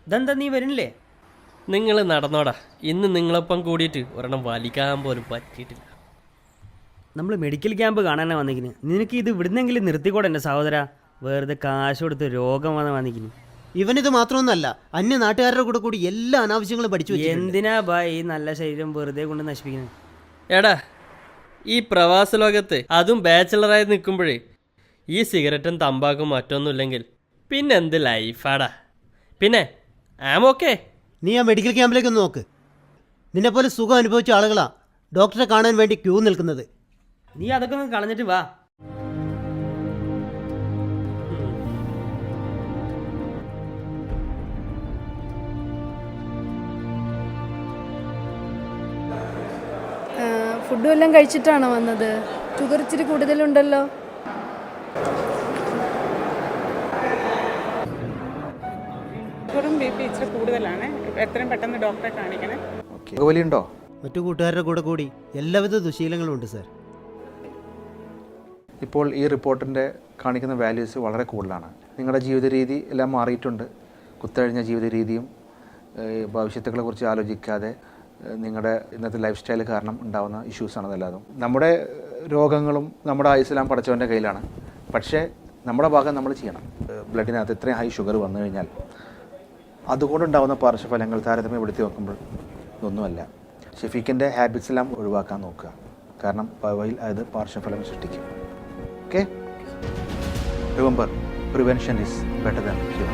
ഇതെന്താ നീ വരുന്നില്ലേ? നിങ്ങൾ നടന്നോടാ. ഇന്ന് നിങ്ങളൊപ്പം കൂടിയിട്ട് ഒരെണ്ണം വലിക്കാൻ പോലും പറ്റിയിട്ടില്ല. നമ്മൾ മെഡിക്കൽ ക്യാമ്പ് കാണാനാണ് വന്നിരിക്കുന്നു. നിനക്ക് ഇത് ഇവിടുന്നെങ്കിലും നിർത്തിക്കൂടെ എൻ്റെ സഹോദര? വെറുതെ കാശ് കൊടുത്ത് രോഗം വന്നിരിക്കുന്നു. ഇവനിത് മാത്രമൊന്നുമല്ല, അന്യ നാട്ടുകാരുടെ കൂടെ കൂടി എല്ലാ അനാവശ്യങ്ങളും പഠിച്ചു. എന്തിനാ ബായ് ഈ നല്ല ശരീരം വെറുതെ കൊണ്ട് നശിപ്പിക്കുന്നത്? എടാ, ഈ പ്രവാസ ലോകത്ത് അതും ബാച്ചിലറായി നിൽക്കുമ്പോഴേ ഈ സിഗരറ്റും തമ്പാക്കും മറ്റൊന്നുമില്ലെങ്കിൽ പിന്നെ എന്ത് ലൈഫാടാ. പിന്നെ ഓക്കെ. നീ ആ മെഡിക്കൽ ക്യാമ്പിലേക്ക് ഒന്ന് നോക്ക്. നിന്നെപ്പോലെ സുഖം അനുഭവിച്ച ആളുകളാ ഡോക്ടറെ കാണാൻ വേണ്ടി ക്യൂ നിൽക്കുന്നത്. നീ അതൊക്കെ ഒന്ന് കളഞ്ഞിട്ട് വാ. ഫുഡും എല്ലാം കഴിച്ചിട്ടാണോ വന്നത്? ഷുഗർ ഇച്ചിരി കൂടുതലുണ്ടല്ലോ. ഷുഗറും BP ഇച്ചിരി കൂടുതലാണ്. എത്രയും പെട്ടെന്ന് ഡോക്ടറെ കാണിക്കണേ. പുകവലിയുണ്ടോ? മറ്റു കൂട്ടുകാരുടെ കൂടെ കൂടി എല്ലാവിധ ദുശീലങ്ങളും ഉണ്ട് സാർ. ഇപ്പോൾ ഈ റിപ്പോർട്ടിൻ്റെ കാണിക്കുന്ന വാല്യൂസ് വളരെ കൂടുതലാണ്. നിങ്ങളുടെ ജീവിത രീതി എല്ലാം മാറിയിട്ടുണ്ട്. കുത്തഴിഞ്ഞ ജീവിത രീതിയും ഭവിഷ്യത്തുകളെക്കുറിച്ച് ആലോചിക്കാതെ നിങ്ങളുടെ ഇന്നത്തെ ലൈഫ് സ്റ്റൈൽ കാരണം ഉണ്ടാകുന്ന ഇഷ്യൂസാണ് അതെല്ലാതും. നമ്മുടെ രോഗങ്ങളും നമ്മുടെ ആയുസ്സെല്ലാം പഠിച്ചവൻ്റെ കയ്യിലാണ്. പക്ഷേ നമ്മുടെ ഭാഗം നമ്മൾ ചെയ്യണം. ബ്ലഡിനകത്ത് ഇത്രയും ഹൈ ഷുഗർ വന്നു കഴിഞ്ഞാൽ അതുകൊണ്ടുണ്ടാകുന്ന പാർശ്വഫലങ്ങൾ താരതമ്യപ്പെടുത്തി നോക്കുമ്പോൾ ഇതൊന്നുമല്ല. ഷെഫീഖിൻ്റെ ഹാബിറ്റ്സ് എല്ലാം ഒഴിവാക്കാൻ നോക്കുക. കാരണം ഭാവിയിൽ അത് പാർശ്വഫലം സൃഷ്ടിക്കും. Okay, remember, prevention is better than cure.